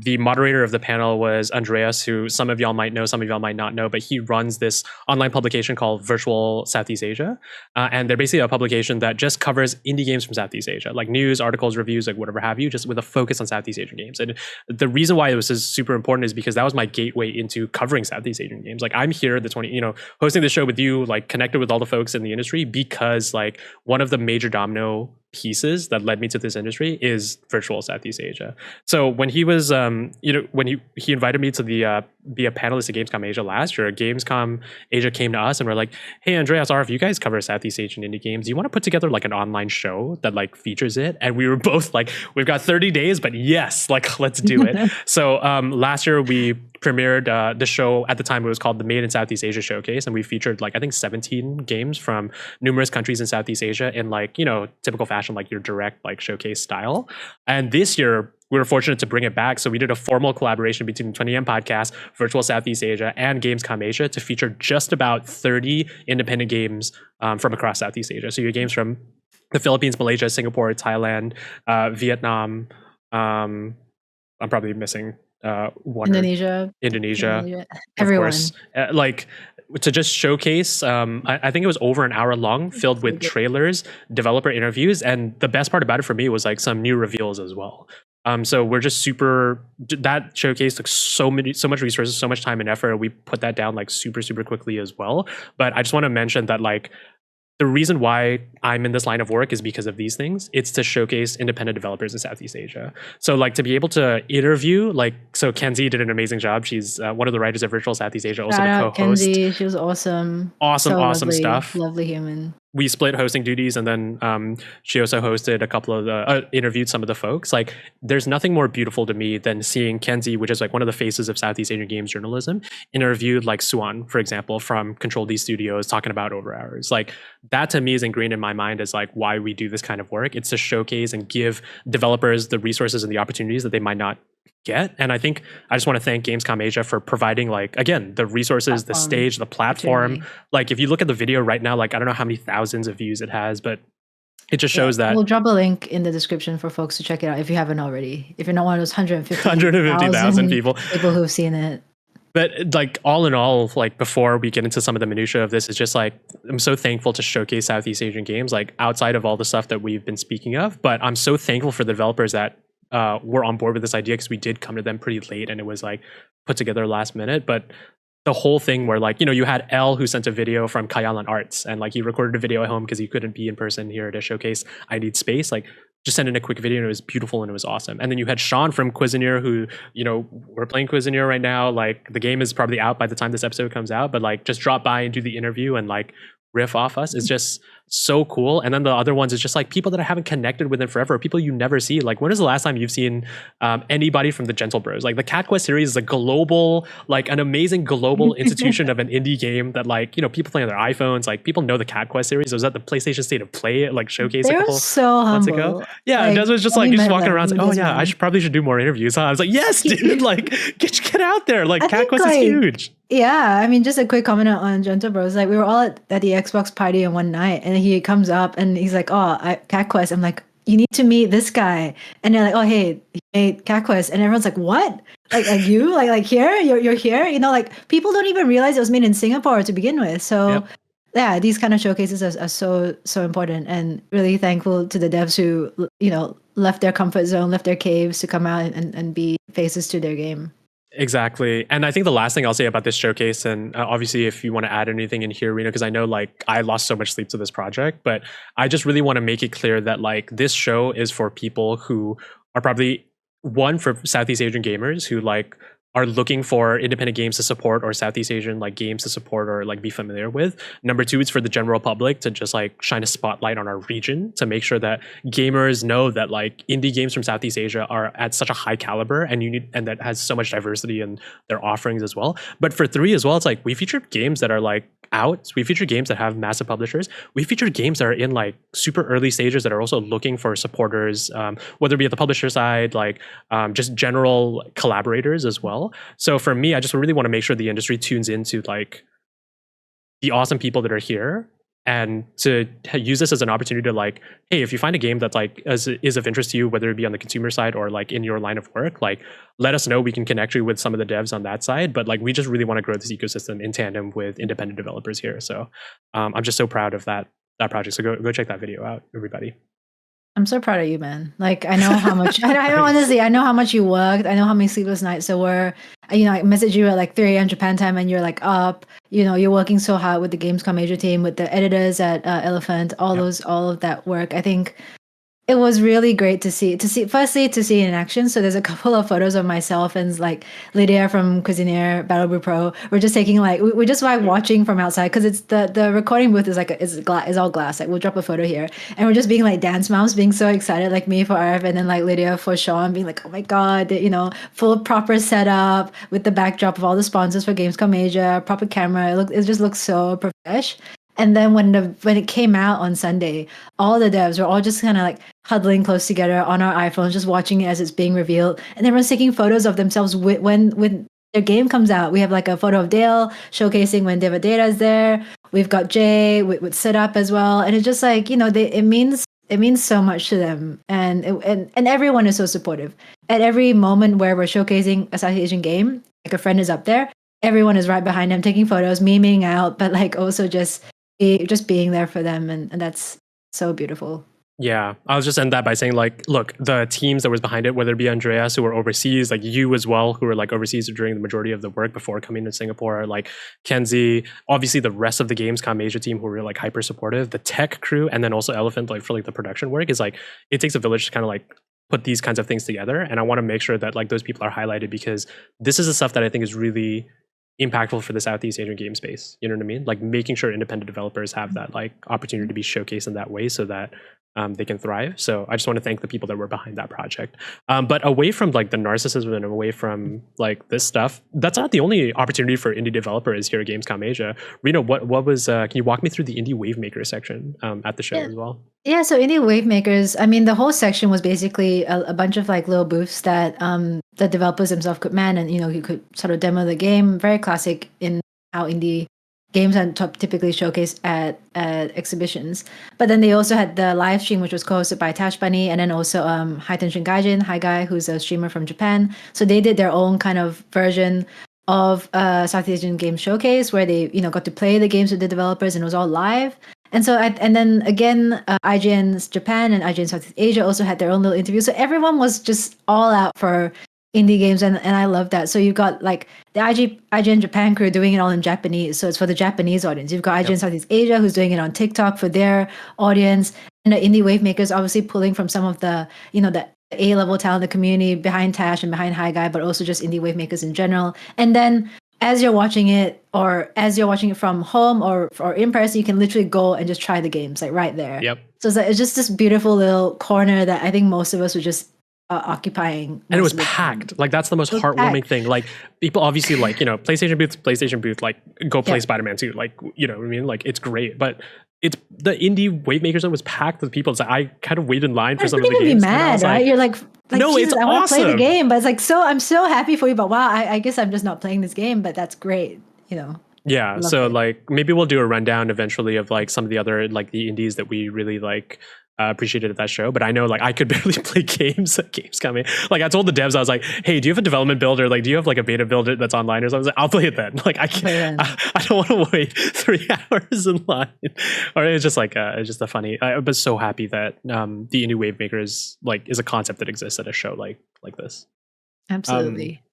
the moderator of the panel was Andreas, who some of y'all might know, some of y'all might not know, but he runs this online publication called Virtual Southeast Asia, and they're basically a publication that just covers indie games from Southeast Asia, like news, articles, reviews, like whatever have you, just with a focus on Southeast Asian games. And the reason why it was super important is because that was my gateway into covering Southeast Asian games. Like I'm here hosting the show with you, like connected with all the folks in the industry, because like one of the major domino pieces that led me to this industry is Virtual Southeast Asia. So when he was, when he invited me to be a panelist at Gamescom Asia last year, Gamescom Asia came to us and we're like, hey, Andreas, Arief, you guys cover Southeast Asian indie games. Do you want to put together like an online show that like features it? And we were both like, we've got 30 days, but yes, like let's do it. So last year we premiered the show. At the time it was called the Made in Southeast Asia Showcase, and we featured like I think 17 games from numerous countries in Southeast Asia in like, you know, typical fashion, like your direct like showcase style. And this year we were fortunate to bring it back, so we did a formal collaboration between 20M Podcast, Virtual Southeast Asia, and Gamescom Asia to feature just about 30 independent games from across Southeast Asia. So your games from the Philippines, Malaysia, Singapore, Thailand, Vietnam, I'm probably missing one. Indonesia,
everyone.
Of course. Like to just showcase, I think it was over an hour long, filled with trailers, developer interviews, and the best part about it for me was like some new reveals as well. So we're just that showcase took so much resources, so much time and effort. We put that down like super quickly as well. But I just want to mention that like the reason why I'm in this line of work is because of these things. It's to showcase independent developers in Southeast Asia. So like to be able to interview, like, so Kenzie did an amazing job. She's one of the writers at Virtual Southeast Asia, also the co-host.
Kenzie, she was awesome.
Awesome
lovely,
stuff.
Lovely human.
we split hosting duties, and then she also hosted a couple of the interviewed some of the folks. Like, there's nothing more beautiful to me than seeing Kenzie, which is like one of the faces of Southeast Asian games journalism, interviewed like Suan, for example, from Control D Studios, talking about over hours. Like, that to me is ingrained in my mind as like why we do this kind of work. It's to showcase and give developers the resources and the opportunities that they might not get. And I think I just want to thank Gamescom Asia for providing, like, again, the resources, the stage, the platform. Like, if you look at the video right now, like, I don't know how many thousands of views it has, but it just shows that.
We'll drop a link in the description for folks to check it out if you haven't already. If you're not one of those
150,000 people
who've seen it.
But like, all in all, like, before we get into some of the minutia of this, it's just like, I'm so thankful to showcase Southeast Asian games, like outside of all the stuff that we've been speaking of. But I'm so thankful for the developers that were on board with this idea, because we did come to them pretty late and it was like put together last minute. But the whole thing where, like, you had L, who sent a video from Kayalan Arts, and like he recorded a video at home because he couldn't be in person here to showcase I Need Space. Like, just sent in a quick video and it was beautiful and it was awesome. And then you had Sean from Cuisinier, who, we're playing Cuisinier right now. Like, the game is probably out by the time this episode comes out, but like, just drop by and do the interview and like riff off us. It's just so cool. And then the other ones is just like people that I haven't connected with in forever, people you never see. Like, when is the last time you've seen anybody from the Gentle Bros? Like, the Cat Quest series is a global, like an amazing global institution of an indie game that, like, people play on their iPhones. Like, people know the Cat Quest series. It was at the PlayStation State of Play, like, showcase a couple months ago. Yeah, like, Des was just like, just walking around like, oh yeah, I probably should do more interviews. Huh? I was like, yes, dude, like, get out there. Like, Cat Quest is huge.
Yeah, I mean, just a quick comment on Gentle Bros. Like, we were all at the Xbox party on one night, and he comes up and he's like, "Oh, Cat Quest." I'm like, "You need to meet this guy." And they're like, "Oh, hey, he made Cat Quest," and everyone's like, "What? Like you? Like here? You're here?" Like, people don't even realize it was made in Singapore to begin with. So. Yep. Yeah, these kind of showcases are so important, and really thankful to the devs who left their comfort zone, left their caves to come out and be faces to their game.
Exactly. And I think the last thing I'll say about this showcase, and obviously if you want to add anything in here, Rino, because I know, like, I lost so much sleep to this project, but I just really want to make it clear that, like, this show is for people who are probably, one, for Southeast Asian gamers who, like, are looking for independent games to support, or Southeast Asian, like, games to support or like be familiar with. Number two, it's for the general public to just like shine a spotlight on our region, to make sure that gamers know that, like, indie games from Southeast Asia are at such a high caliber, and that has so much diversity in their offerings as well. But for three as well, it's like, we featured games that are like out. We featured games that have massive publishers. We featured games that are in like super early stages that are also looking for supporters, whether it be at the publisher side, like just general collaborators as well. So for me, I just really want to make sure the industry tunes into like the awesome people that are here, and to use this as an opportunity to, like, hey, if you find a game that's like is of interest to you, whether it be on the consumer side or like in your line of work, like, let us know. We can connect you with some of the devs on that side. But like, we just really want to grow this ecosystem in tandem with independent developers here. So I'm just so proud of that project. So go check that video out, everybody.
I'm so proud of you, man. Like, I know how much, I honestly, I know how much you worked. I know how many sleepless nights there were. I messaged you at like 3 a.m. Japan time, and you're like up, you're working so hard with the Gamescom Asia team, with the editors at Elephant, all of that work. I think it was really great to see firstly to see in action. So there's a couple of photos of myself and like Lydia from Cuisinier Battle Brew Pro. We're just taking like we're just like watching from outside, because it's the recording booth is like is all glass. Like, we'll drop a photo here, and we're just being like dance moms, being so excited, like me for Arief, and then like Lydia for Sean, being like, oh my god, full proper setup with the backdrop of all the sponsors for Gamescom Asia, proper camera. It just looks so profesh. And then when it came out on Sunday, all the devs were all just kind of like huddling close together on our iPhones, just watching it as it's being revealed. And everyone's taking photos of themselves when their game comes out. We have like a photo of Dale showcasing when David Data is there. We've got Jay with Setup as well. And it's just like, it means so much to them. And everyone is so supportive. At every moment where we're showcasing a Southeast Asian game, like a friend is up there, everyone is right behind them taking photos, memeing out, but like also just being there for them, and that's so beautiful.
Yeah, I'll just end that by saying, like, look, the teams that was behind it, whether it be Andreas, who were overseas, like you as well, who were like overseas during the majority of the work before coming to Singapore, like Kenzie, obviously the rest of the Gamescom Asia team who were like hyper supportive, the tech crew, and then also Elephant, like for like the production work, is like, it takes a village to kind of like put these kinds of things together. And I want to make sure that like those people are highlighted, because this is the stuff that I think is really impactful for the Southeast Asian game space. You know what I mean? Like making sure independent developers have that like opportunity to be showcased in that way so that they can thrive. So I just want to thank the people that were behind that project. But away from like the narcissism and away from like this stuff, that's not the only opportunity for indie developers here at Gamescom Asia. Rino, what was? Can you walk me through the indie Wavemaker section at the show as well?
Yeah, so indie Wavemakers, I mean, the whole section was basically a bunch of like little booths that the developers themselves could man, and you could sort of demo the game. Very classic in how indie games are typically showcased at exhibitions. But then they also had the live stream, which was co-hosted by Tash Bunny, and then also High Tension Gaijin, Hi Guy, who's a streamer from Japan. So they did their own kind of version of Southeast Asian Game Showcase, where they got to play the games with the developers, and it was all live. And so, and then again, IGN's Japan and IGN Southeast Asia also had their own little interviews. So everyone was just all out for indie games, and I love that. So you've got like the IGN Japan crew doing it all in Japanese, so it's for the Japanese audience. You've got IGN Southeast Asia who's doing it on TikTok for their audience, and the indie Wavemakers obviously pulling from some of the the A-level talent, the community behind Tash and behind Hi Guy, but also just indie Wavemakers in general. And then as you're watching it, or as you're watching it from home or in person, you can literally go and just try the games like right there.
Yep.
So it's just this beautiful little corner that I think most of us were just occupying.
And it was packed. Like that's the most heartwarming thing. Like people obviously like, PlayStation booth, like go play Spider-Man 2. Like, you know what I mean? Like it's great. But it's the indie Wavemaker zone was packed with people. So I kind of waited in line for some of the games.
Be mad, right? You're like
no,
Jesus,
it's
I want to
awesome.
play the game, but it's like I'm so happy for you. But wow, I guess I'm just not playing this game. But that's great,
Yeah, so like maybe we'll do a rundown eventually of like some of the other like the indies that we really like appreciated at that show. But I know like I could barely play games at Gamescom. Like I told the devs, I was like, hey, do you have a development builder? Like, do you have like a beta builder that's online or something? I was like, I'll play it then. Like I can't. I don't want to wait 3 hours in line. Or it's just like it's just a funny. I was so happy that the indie Wavemaker is a concept that exists at a show like this.
Absolutely.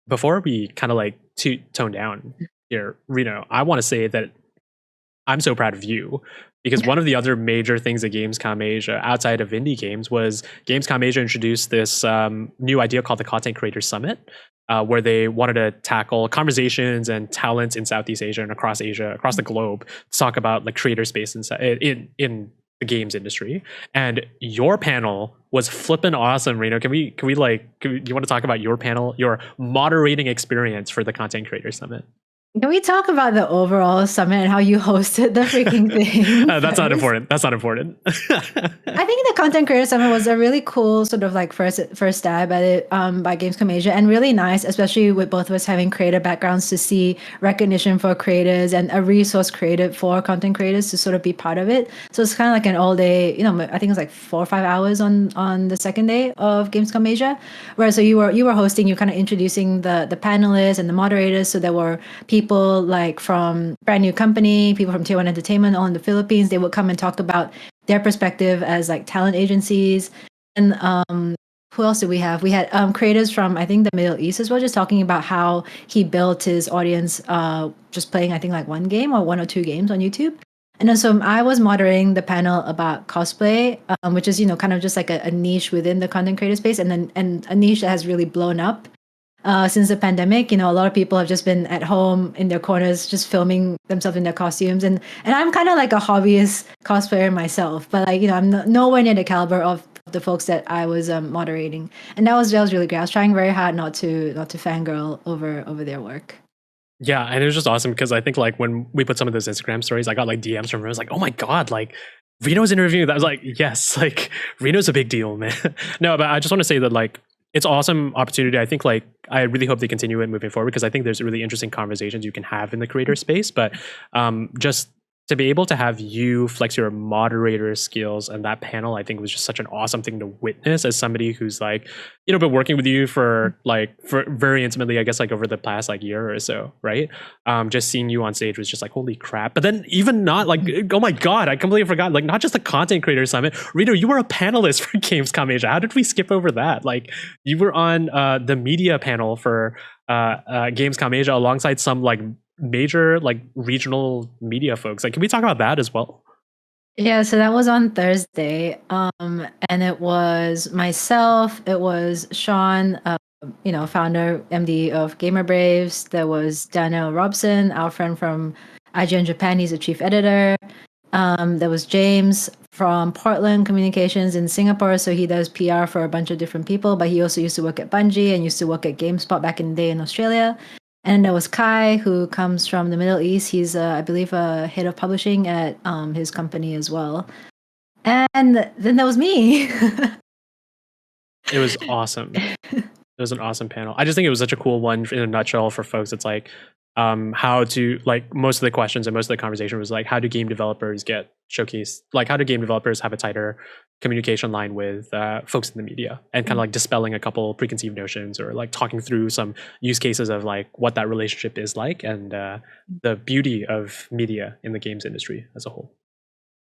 Before we kind of like tone down here, Rino, I want to say that I'm so proud of you because one of the other major things at Gamescom Asia outside of indie games was Gamescom Asia introduced this new idea called the Content Creator Summit, where they wanted to tackle conversations and talents in Southeast Asia and across Asia, across the globe, to talk about like creator space in the games industry. And your panel was flippin' awesome, Rino. Do you want to talk about your panel, your moderating experience for the Content Creator Summit?
Can we talk about the overall summit and how you hosted the freaking thing?
That's not important. That's not important.
I think the Content Creator Summit was a really cool sort of like first stab at it by Gamescom Asia, and really nice, especially with both of us having creator backgrounds, to see recognition for creators and a resource created for content creators to sort of be part of it. So it's kind of like an all day, I think it was like 4 or 5 hours on the second day of Gamescom Asia, where so you were hosting, you kind of introducing the panelists and the moderators. So there were people like from Brand New Company, people from Tier 1 Entertainment all in the Philippines. They would come and talk about their perspective as like talent agencies. And who else did we have? We had creators from, I think, the Middle East as well, just talking about how he built his audience just playing, I think, like 1 game or 1 or 2 games on YouTube. And then so I was moderating the panel about cosplay, which is, kind of just like a niche within the content creator space, and a niche that has really blown up since the pandemic. A lot of people have just been at home in their corners, just filming themselves in their costumes. And I'm kind of like a hobbyist cosplayer myself, but like, I'm nowhere near the caliber of the folks that I was moderating. And that was really great. I was trying very hard not to fangirl over their work.
Yeah, and it was just awesome because I think like when we put some of those Instagram stories, I got like DMs from her. I was like, oh my God, like Rino's interviewing that. I was like, yes, like Rino's a big deal, man. No, but I just want to say that like it's an awesome opportunity. I think like I really hope they continue it moving forward because I think there's really interesting conversations you can have in the creator space. But just to be able to have you flex your moderator skills and that panel, I think was just such an awesome thing to witness as somebody who's like, been working with you for very intimately, I guess, like over the past like year or so, right? Just seeing you on stage was just like, holy crap. But then even not like, oh my God, I completely forgot, like not just the Content Creator Summit. Rino, you were a panelist for Gamescom Asia. How did we skip over that? Like you were on the media panel for Gamescom Asia alongside some like major like regional media folks. Like, can we talk about that as well?
Yeah, so that was on Thursday, and it was myself, it was Sean, founder, MD of Gamer Braves. There was Daniel Robson, our friend from IGN Japan. He's a chief editor. There was James from Portland Communications in Singapore. So he does PR for a bunch of different people, but he also used to work at Bungie and used to work at GameSpot back in the day in Australia. And there was Kai, who comes from the Middle East. He's, I believe, a head of publishing at his company as well. And then there was me.
It was awesome. It was an awesome panel. I just think it was such a cool one in a nutshell for folks. It's like how to, like, most of the questions and most of the conversation was like, how do game developers get showcased? Like, how do game developers have a tighter communication line with folks in the media, and kind of like dispelling a couple preconceived notions, or like talking through some use cases of like what that relationship is like, and the beauty of media in the games industry as a whole.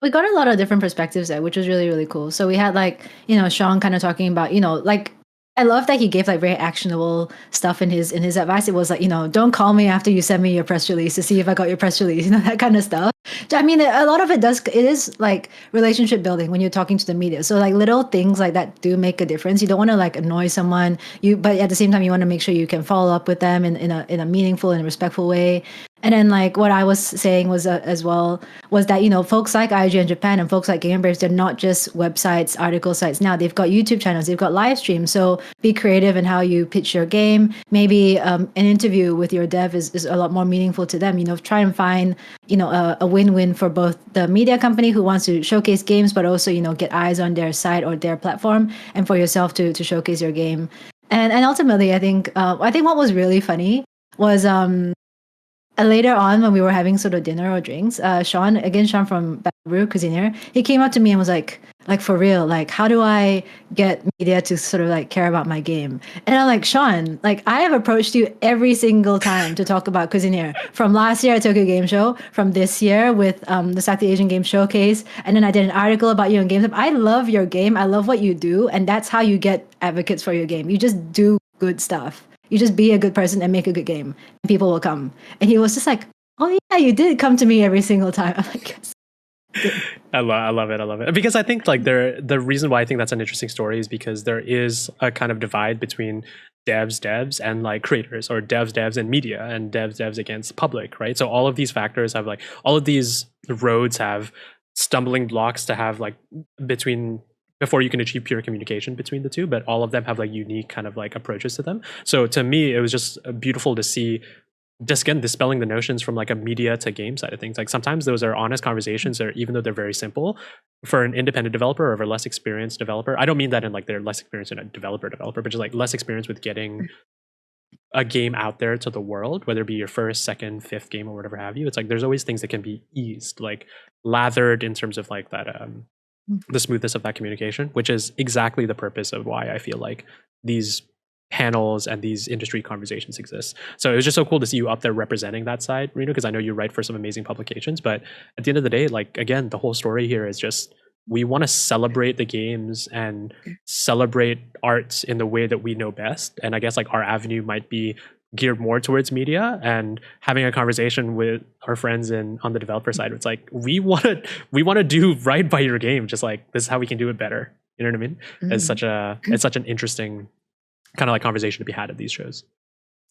We got a lot of different perspectives there, which was really, really cool. So we had like, Sean kind of talking about, like, I love that he gave like very actionable stuff in his advice. It was like, don't call me after you send me your press release to see if I got your press release, that kind of stuff. I mean, a lot of it is like relationship building when you're talking to the media. So like little things like that do make a difference. You don't want to like annoy someone, but at the same time, you want to make sure you can follow up with them in a meaningful and respectful way. And then like what I was saying was as well was that, folks like IGN Japan and folks like Game Braves, they're not just websites, article sites now. They've got YouTube channels, they've got live streams. So be creative in how you pitch your game. Maybe an interview with your dev is a lot more meaningful to them. Try and find, a win-win for both the media company who wants to showcase games, but also, get eyes on their site or their platform, and for yourself to showcase your game. And ultimately, I think what was really funny was later on when we were having sort of dinner or drinks, Sean from Brew Cuisinier, he came up to me and was like for real, like, how do I get media to sort of like care about my game? And I'm like, Sean, like, I have approached you every single time to talk about Cuisinier. From last year at Tokyo Game Show, from this year with the South Asian Game Showcase, and then I did an article about you on GameStop. I love your game. I love what you do, and that's how you get advocates for your game. You just do good stuff. You just be a good person and make a good game, and people will come. And he was just like, oh yeah, you did come to me every single time. I'm like, yes.
I love it. Because I think like the reason why I think that's an interesting story is because there is a kind of divide between devs and like creators, or devs and media, and devs against public, right? So all of these factors have like, all of these roads have stumbling blocks to have like before you can achieve pure communication between the two, but all of them have like unique kind of like approaches to them. So to me, it was just beautiful to see, just again, dispelling the notions from like a media to game side of things. Like sometimes those are honest conversations, or even though they're very simple for an independent developer or a less experienced developer. I don't mean that in like they're less experienced in a developer, but just like less experienced with getting a game out there to the world, whether it be your first, second, fifth game or whatever have you. It's like there's always things that can be eased, like lathered in terms of like that the smoothness of that communication, which is exactly the purpose of why I feel like these panels and these industry conversations exist. So it was just so cool to see you up there representing that side, Rino, because I know you write for some amazing publications, but at the end of the day, like, again, the whole story here is just, we want to celebrate the games and celebrate arts in the way that we know best. And I guess like our avenue might be geared more towards media, and having a conversation with our friends on the developer side. It's like, we want to do right by your game. Just like, this is how we can do it better. You know what I mean? It's such an interesting kind of like conversation to be had at these shows.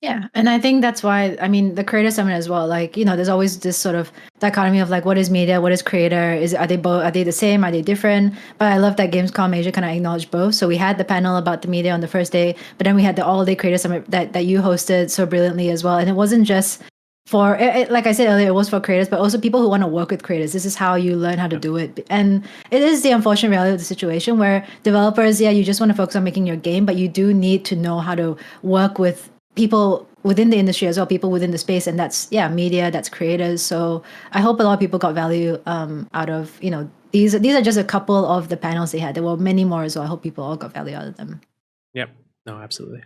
Yeah, and I think that's why, I mean, the Creator Summit as well, like, there's always this sort of dichotomy of like, what is media, what is creator, are they the same, are they different? But I love that Gamescom Asia kind of acknowledged both. So we had the panel about the media on the first day, but then we had the all-day Creator Summit that you hosted so brilliantly as well. And it wasn't just for, like I said earlier, it was for creators, but also people who want to work with creators. This is how you learn how to do it. And it is the unfortunate reality of the situation where developers, you just want to focus on making your game, but you do need to know how to work with people within the industry as well, people within the space, and that's media, that's creators. So I hope a lot of people got value out of these are just a couple of the panels they had. There were many more as well. I hope people all got value out of them.
Yep. No, absolutely.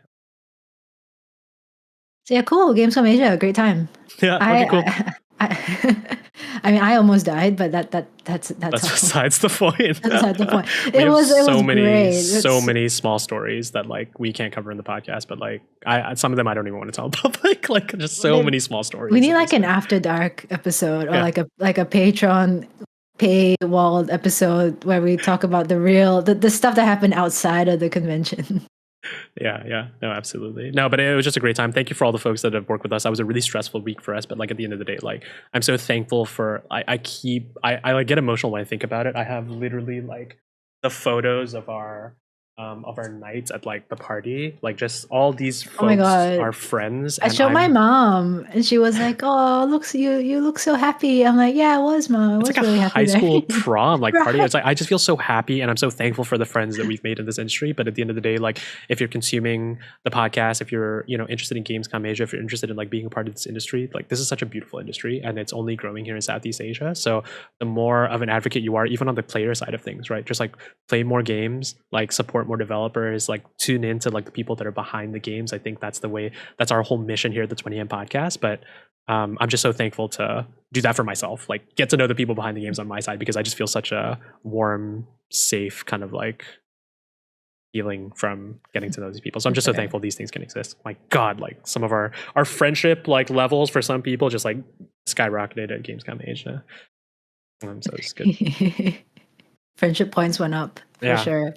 So yeah, cool. Gamescom Asia, great time.
Yeah, okay, cool.
I mean, I almost died, but that's
besides the point.
That's beside the point.
It
was great.
So many small stories that like we can't cover in the podcast, but like some of them I don't even want to tell public. Like just so many small stories.
We need like an after dark episode, or like a Patreon paywalled episode where we talk about the stuff that happened outside of the convention.
Yeah. No, absolutely. No, but it was just a great time. Thank you for all the folks that have worked with us. That was a really stressful week for us, but like at the end of the day, like I'm so thankful for. I like get emotional when I think about it. I have literally like the photos of our nights at like the party, like just all these
Oh my
folks
God.
are friends.
I
And
showed my mom and she was like, "Oh, looks you look so happy." I'm like, "Yeah, I was, Mom. I
It's
was
like a
really happy
high
there."
school prom like party.
Right.
It's like I just feel so happy and I'm so thankful for the friends that we've made in this industry. But at the end of the day, like if you're consuming the podcast, if you're interested in Gamescom Asia, if you're interested in like being a part of this industry, like this is such a beautiful industry and it's only growing here in Southeast Asia. So the more of an advocate you are, even on the player side of things, right? Just like play more games, like support more developers, like tune into like the people that are behind the games. I think that's the way. That's our whole mission here at the 20M podcast. But I'm just so thankful to do that for myself, like get to know the people behind the games on my side, because I just feel such a warm, safe kind of like feeling from getting to know these people. So I'm just so thankful these things can exist. My God, like some of our friendship like levels for some people just like skyrocketed at Gamescom Asia. So it's good.
Friendship points went up for
Yeah.
sure.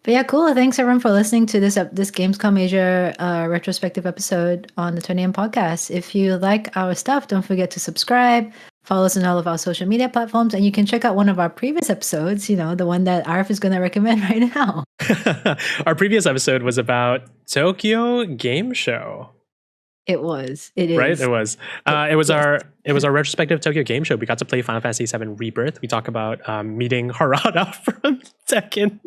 But yeah, cool. Thanks everyone for listening to this Gamescom Asia retrospective episode on the 20M podcast. If you like our stuff, don't forget to subscribe, follow us on all of our social media platforms, and you can check out one of our previous episodes, the one that Arief is going to recommend right now.
Our previous episode was about Tokyo Game Show.
It was. It is.
Right? It was. It was our retrospective Tokyo Game Show. We got to play Final Fantasy VII Rebirth. We talk about meeting Harada from Tekken.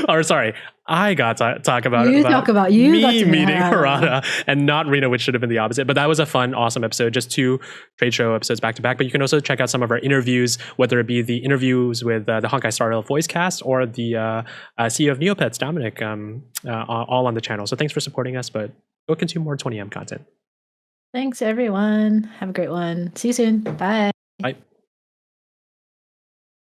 Or sorry, I got to talk about
you
got to
meet
meeting Harada and not Rino, which should have been the opposite. But that was a fun, awesome episode. Just 2 trade show episodes back to back. But you can also check out some of our interviews, whether it be the interviews with the Honkai Star Rail voice cast or the CEO of Neopets, Dominic, all on the channel. So thanks for supporting us. But go consume more 20M content.
Thanks, everyone. Have a great one. See you soon. Bye.
Bye.